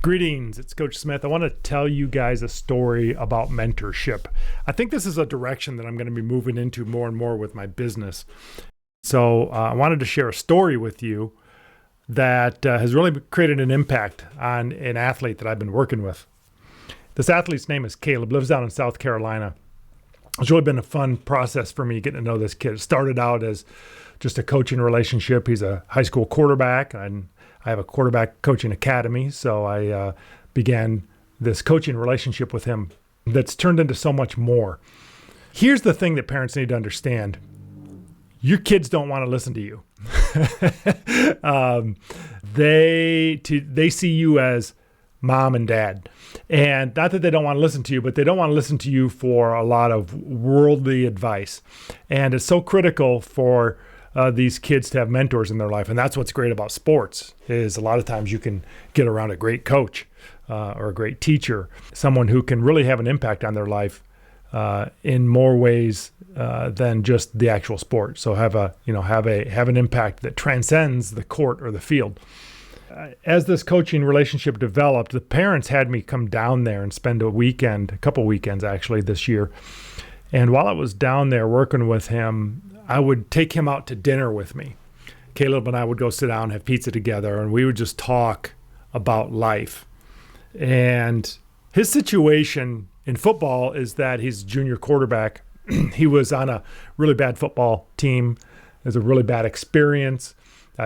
Greetings, it's Coach Smith. I want to tell you guys a story about mentorship. I think this is a direction that I'm going to be moving into more and more with my business. So I wanted to share a story with you that has really created an impact on an athlete that I've been working with. This athlete's name is Caleb, lives down in South Carolina. It's really been a fun process for me getting to know this kid. It started out as just a coaching relationship. He's a high school quarterback, and I have a quarterback coaching academy, so I began this coaching relationship with him that's turned into so much more. Here's the thing that parents need to understand. Your kids don't want to listen to you. They see you as mom and dad. And not that they don't want to listen to you, but they don't want to listen to you for a lot of worldly advice. And it's so critical for these kids to have mentors in their life. And that's what's great about sports is a lot of times you can get around a great coach or a great teacher, someone who can really have an impact on their life in more ways than just the actual sport. So have an impact that transcends the court or the field. As this coaching relationship developed, the parents had me come down there and spend a couple weekends actually this year. And while I was down there working with him, I would take him out to dinner with me. Caleb and I would go sit down, have pizza together, and we would just talk about life. And his situation in football is that he's a junior quarterback. He was on a really bad football team. It was a really bad experience.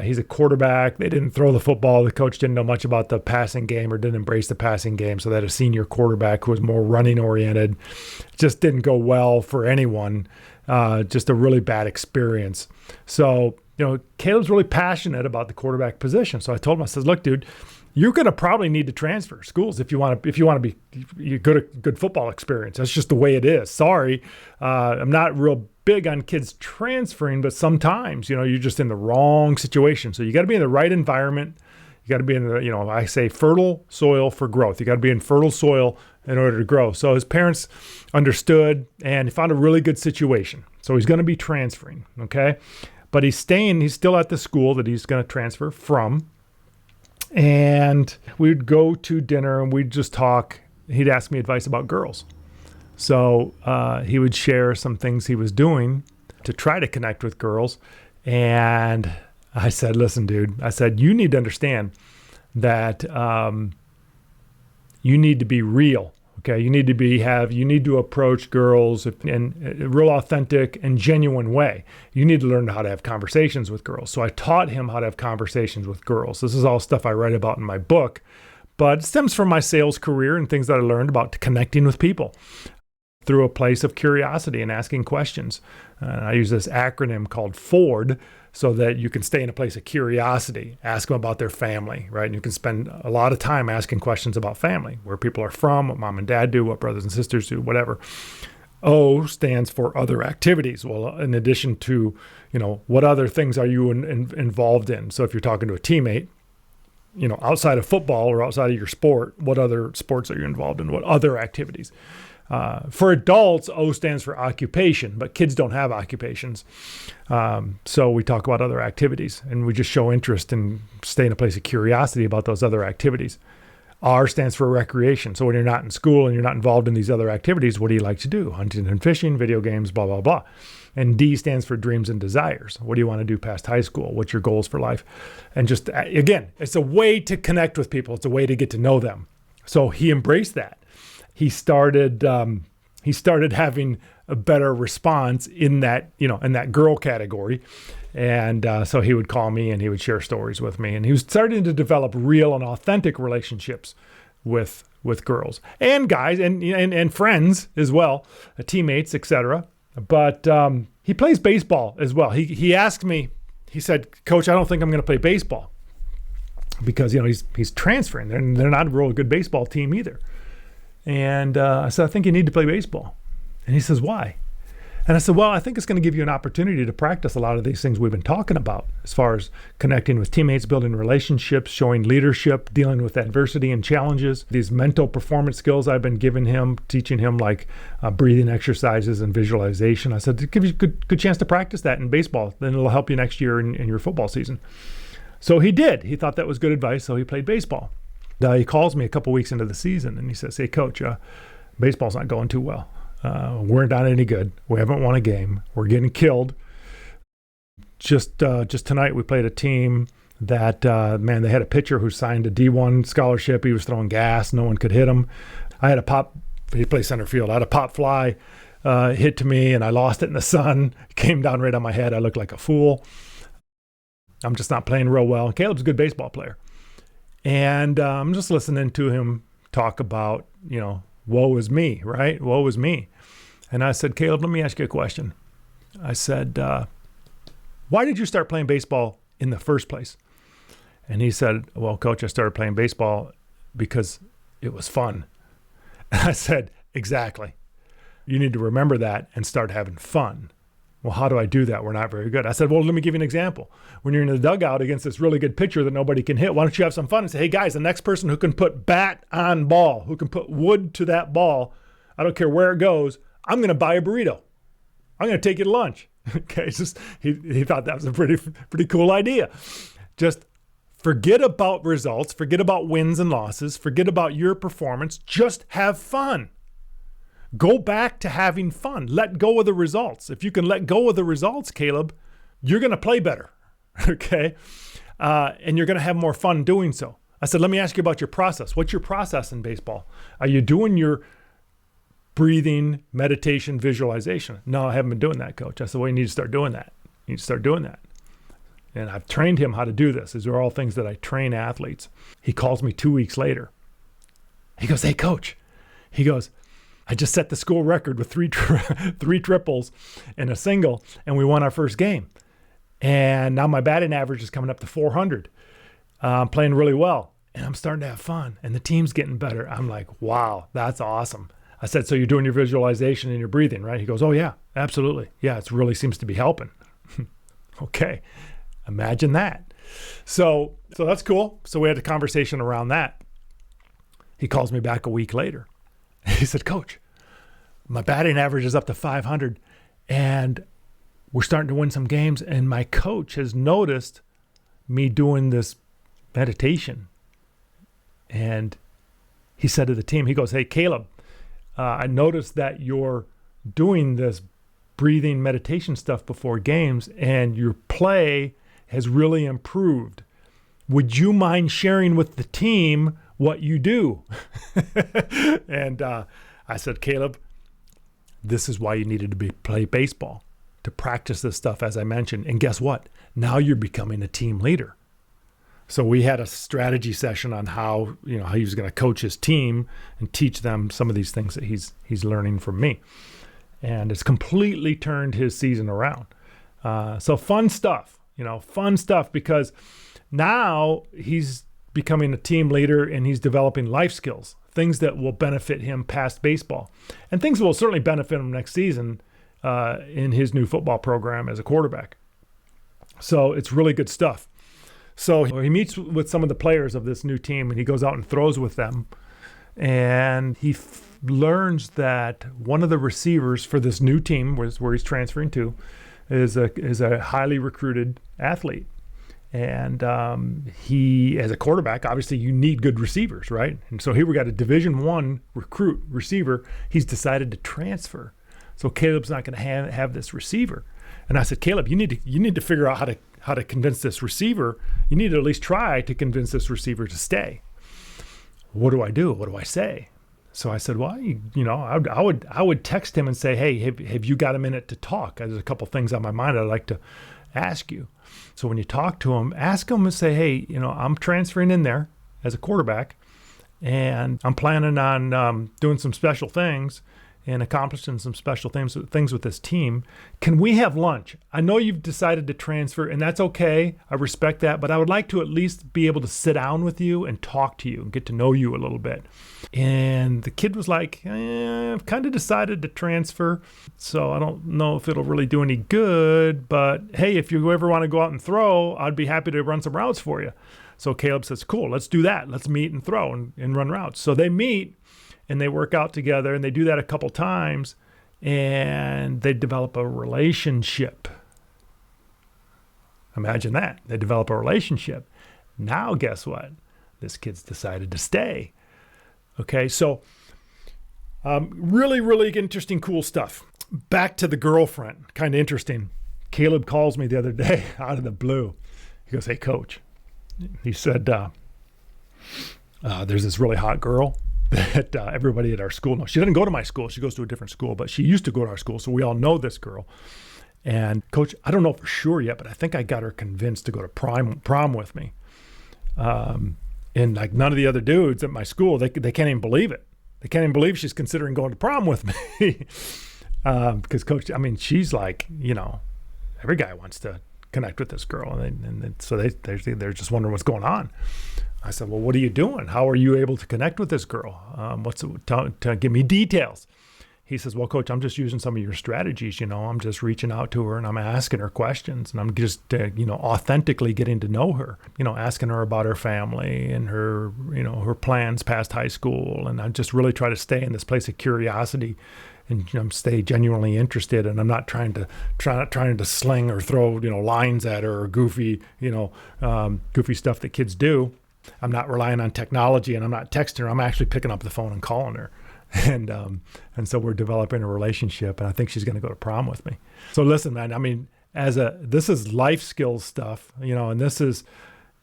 He's a quarterback. They didn't throw the football. The coach didn't know much about the passing game or didn't embrace the passing game. So that a senior quarterback who was more running oriented just didn't go well for anyone. Just a really bad experience. So, Caleb's really passionate about the quarterback position. So I told him, I said, look, dude, you're going to probably need to transfer schools if you want to be good football experience. That's just the way it is. Sorry. I'm not real big on kids transferring, but sometimes, you're just in the wrong situation. So you got to be in the right environment. You got to be in the, I say fertile soil for growth. You got to be in fertile soil in order to grow. So his parents understood and he found a really good situation. So he's going to be transferring. Okay. But he's still at the school that he's going to transfer from. And we'd go to dinner and we'd just talk. He'd ask me advice about girls. So he would share some things he was doing to try to connect with girls. And I said, listen, dude, you need to understand that you need to be real. Okay. You need to approach girls in a real authentic and genuine way. You need to learn how to have conversations with girls. So I taught him how to have conversations with girls. This is all stuff I write about in my book, but it stems from my sales career and things that I learned about connecting with people through a place of curiosity and asking questions. I use this acronym called FORD so that you can stay in a place of curiosity, ask them about their family, right? And you can spend a lot of time asking questions about family, where people are from, what mom and dad do, what brothers and sisters do, whatever. O stands for other activities. Well, in addition to, what other things are you involved in? So if you're talking to a teammate, outside of football or outside of your sport, what other sports are you involved in? What other activities? For adults, O stands for occupation, but kids don't have occupations. So we talk about other activities and we just show interest and stay in a place of curiosity about those other activities. R stands for recreation. So when you're not in school and you're not involved in these other activities, what do you like to do? Hunting and fishing, video games, blah, blah, blah. And D stands for dreams and desires. What do you want to do past high school? What's your goals for life? And just, again, it's a way to connect with people. It's a way to get to know them. So he embraced that. He started having a better response in that girl category. And so he would call me and he would share stories with me. And he was starting to develop real and authentic relationships with girls and guys and friends as well, teammates, etc. But he plays baseball as well. He asked me, he said, Coach, I don't think I'm going to play baseball because, he's transferring. They're not a real good baseball team either. And I said, I think you need to play baseball. And he says, why? And I said, well, I think it's going to give you an opportunity to practice a lot of these things we've been talking about as far as connecting with teammates, building relationships, showing leadership, dealing with adversity and challenges. These mental performance skills I've been giving him, teaching him like breathing exercises and visualization. I said, it gives you a good chance to practice that in baseball. Then it'll help you next year in your football season. So he did. He thought that was good advice, so he played baseball. He calls me a couple weeks into the season and he says, "Hey, coach, baseball's not going too well. We're not any good. We haven't won a game. We're getting killed. Just tonight we played a team that, man, they had a pitcher who signed a D1 scholarship. He was throwing gas. No one could hit him. I had a pop, he plays center field. I had a pop fly hit to me and I lost it in the sun. It came down right on my head. I looked like a fool. I'm just not playing real well." Caleb's a good baseball player. And I'm just listening to him talk about, woe is me, right? Woe is me. And I said, "Caleb, let me ask you a question." I said, "Why did you start playing baseball in the first place?" And he said, "Well, coach, I started playing baseball because it was fun." And I said, "Exactly. You need to remember that and start having fun." "Well, how do I do that? We're not very good." I said, "Well, let me give you an example. When you're in the dugout against this really good pitcher that nobody can hit, why don't you have some fun and say, 'Hey guys, the next person who can put bat on ball, who can put wood to that ball, I don't care where it goes, I'm going to buy a burrito. I'm going to take you to lunch." Okay, he thought that was a pretty cool idea. Just forget about results, forget about wins and losses, forget about your performance, just have fun. Go back to having fun. Let go of the results. If you can let go of the results, Caleb, you're going to play better, okay? And you're going to have more fun doing so. I said, "Let me ask you about your process. What's your process in baseball? Are you doing your breathing, meditation, visualization?" "No, I haven't been doing that, coach." I said, "Well, you need to start doing that. You need to start doing that." And I've trained him how to do this. These are all things that I train athletes. He calls me 2 weeks later. He goes, "Hey, coach." He goes, "I just set the school record with three triples and a single, and we won our first game. And now my batting average is coming up to 400. I'm playing really well, and I'm starting to have fun, and the team's getting better." I'm like, "Wow, that's awesome." I said, "So you're doing your visualization and your breathing, right?" He goes, "Oh, yeah, absolutely. Yeah, it really seems to be helping." Okay, imagine that. So that's cool. So we had a conversation around that. He calls me back a week later. He said, "Coach, my batting average is up to 500 and we're starting to win some games. And my coach has noticed me doing this meditation." And he said to the team, he goes, "Hey, Caleb, I noticed that you're doing this breathing meditation stuff before games and your play has really improved. Would you mind sharing with the team what you do?" And I said, "Caleb, this is why you needed to play baseball, to practice this stuff, as I mentioned. And guess what? Now you're becoming a team leader." So we had a strategy session on how he was going to coach his team and teach them some of these things that he's learning from me. And it's completely turned his season around. So fun stuff, because now he's becoming a team leader and he's developing life skills, things that will benefit him past baseball, and things that will certainly benefit him next season in his new football program as a quarterback. So it's really good stuff. So he meets with some of the players of this new team and he goes out and throws with them. And he learns that one of the receivers for this new team, where he's transferring to, is a highly recruited athlete. And he, as a quarterback, obviously you need good receivers, right? And so here we got a Division I receiver. He's decided to transfer. So Caleb's not going to have this receiver. And I said, "Caleb, you need to figure out how to convince this receiver. You need to at least try to convince this receiver to stay." "What do I do? What do I say?" So I said, "Well, I would text him and say, 'Hey, have you got a minute to talk? There's a couple things on my mind I'd like to ask you.' So when you talk to him, ask him and say, 'Hey, I'm transferring in there as a quarterback, and I'm planning on doing some special things and accomplishing some special things with this team. Can we have lunch? I know you've decided to transfer, and that's okay. I respect that, but I would like to at least be able to sit down with you and talk to you and get to know you a little bit.'" And the kid was like, "I've kind of decided to transfer, so I don't know if it'll really do any good, but hey, if you ever want to go out and throw, I'd be happy to run some routes for you." So Caleb says, "Cool, let's do that. Let's meet and throw and run routes." So they meet and they work out together, and they do that a couple times, and they develop a relationship. Imagine that. They develop a relationship. Now, guess what? This kid's decided to stay. Okay, so really, really interesting, cool stuff. Back to the girlfriend, kind of interesting. Caleb calls me the other day out of the blue. He goes, "Hey, coach," he said, there's this really hot girl that everybody at our school knows. She doesn't go to my school. She goes to a different school, but she used to go to our school, so we all know this girl. And coach, I don't know for sure yet, but I think I got her convinced to go to prom with me. And like none of the other dudes at my school, they can't even believe it. They can't even believe she's considering going to prom with me. Because coach, I mean, she's like, every guy wants to connect with this girl. And so they're just wondering what's going on. I said, well, what are you doing? How are you able to connect with this girl? Give me details. He says, well, coach, I'm just using some of your strategies. I'm just reaching out to her and I'm asking her questions and I'm just, authentically getting to know her, asking her about her family and her, her plans past high school. And I just really try to stay in this place of curiosity and stay genuinely interested. And I'm not trying to sling or throw, lines at her or goofy stuff that kids do. I'm not relying on technology and I'm not texting her. I'm actually picking up the phone and calling her. And so we're developing a relationship, and I think she's going to go to prom with me. So listen, man, I mean, this is life skills stuff, and this is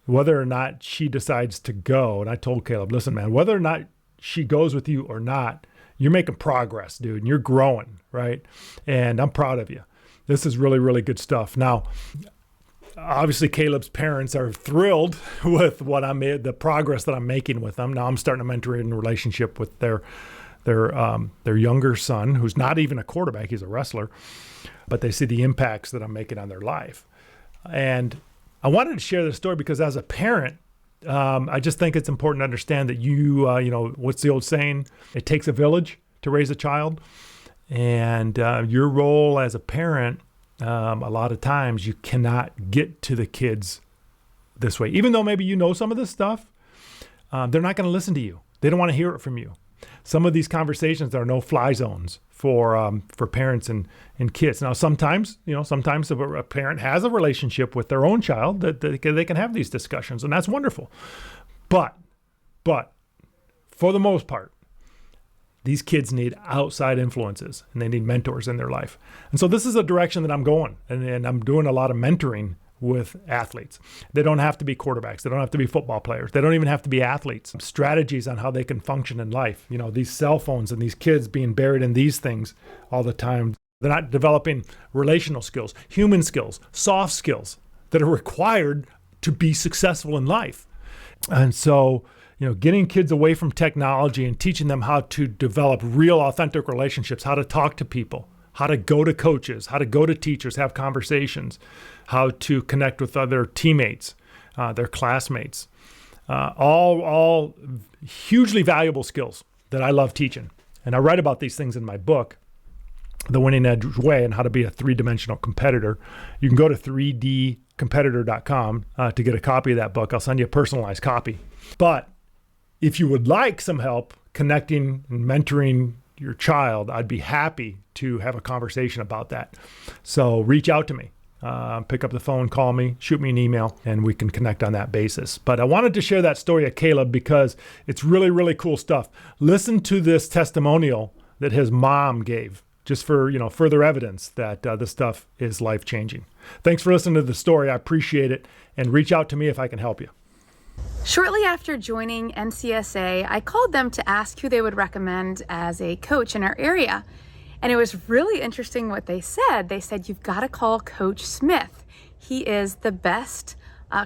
whether or not she decides to go. And I told Caleb, listen, man, whether or not she goes with you or not, you're making progress, dude, and you're growing, right? And I'm proud of you. This is really, really good stuff. Now, obviously, Caleb's parents are thrilled with the progress that I'm making with them. Now I'm starting a mentoring relationship with their younger son, who's not even a quarterback, he's a wrestler, but they see the impacts that I'm making on their life. And I wanted to share this story because as a parent, I just think it's important to understand that what's the old saying? It takes a village to raise a child. And your role as a parent, a lot of times you cannot get to the kids this way. Even though maybe some of this stuff, they're not going to listen to you. They don't want to hear it from you. Some of these conversations, there are no-fly zones for parents and kids. Now, sometimes a parent has a relationship with their own child that they can have these discussions, and that's wonderful. But for the most part, these kids need outside influences and they need mentors in their life. And so this is a direction that I'm going, and I'm doing a lot of mentoring with athletes. They don't have to be quarterbacks. They don't have to be football players. They don't even have to be athletes. Strategies on how they can function in life. These cell phones and these kids being buried in these things all the time. They're not developing relational skills, human skills, soft skills that are required to be successful in life. And so, getting kids away from technology and teaching them how to develop real, authentic relationships, how to talk to people, how to go to coaches, how to go to teachers, have conversations, how to connect with other teammates, their classmates, all hugely valuable skills that I love teaching. And I write about these things in my book, The Winning Edge Way, and how to be a three-dimensional competitor. You can go to 3dcompetitor.com to get a copy of that book. I'll send you a personalized copy. But if you would like some help connecting and mentoring your child, I'd be happy to have a conversation about that. So reach out to me, pick up the phone, call me, shoot me an email, and we can connect on that basis. But I wanted to share that story of Caleb because it's really, really cool stuff. Listen to this testimonial that his mom gave, just for further evidence that this stuff is life-changing. Thanks for listening to the story. I appreciate it, and reach out to me if I can help you. Shortly after joining NCSA, I called them to ask who they would recommend as a coach in our area. And it was really interesting what they said. They said, you've got to call Coach Smith. He is the best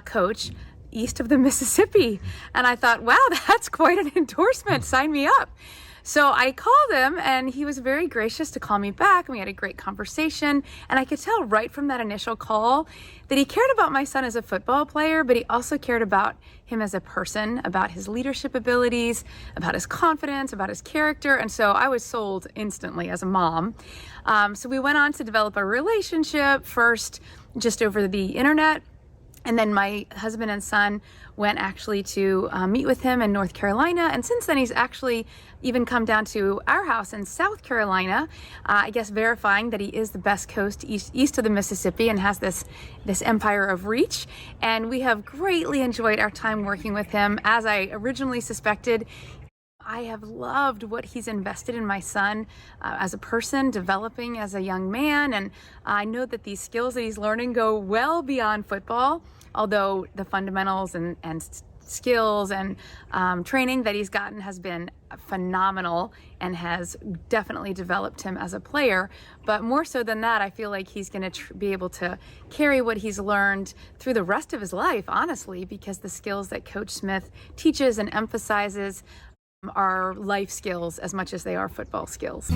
coach east of the Mississippi. And I thought, wow, that's quite an endorsement. Sign me up. So I called him and he was very gracious to call me back, and we had a great conversation. And I could tell right from that initial call that he cared about my son as a football player, but he also cared about him as a person, about his leadership abilities, about his confidence, about his character. And so I was sold instantly as a mom. So we went on to develop a relationship, first just over the internet, And then my husband and son went actually to meet with him in North Carolina. And since then, he's actually even come down to our house in South Carolina, I guess verifying that he is the best coach east of the Mississippi and has this empire of reach. And we have greatly enjoyed our time working with him. As I originally suspected, I have loved what he's invested in my son as a person, developing as a young man. And I know that these skills that he's learning go well beyond football, although the fundamentals and skills and training that he's gotten has been phenomenal and has definitely developed him as a player. But more so than that, I feel like he's going to be able to carry what he's learned through the rest of his life, honestly, because the skills that Coach Smith teaches and emphasizes are life skills as much as they are football skills.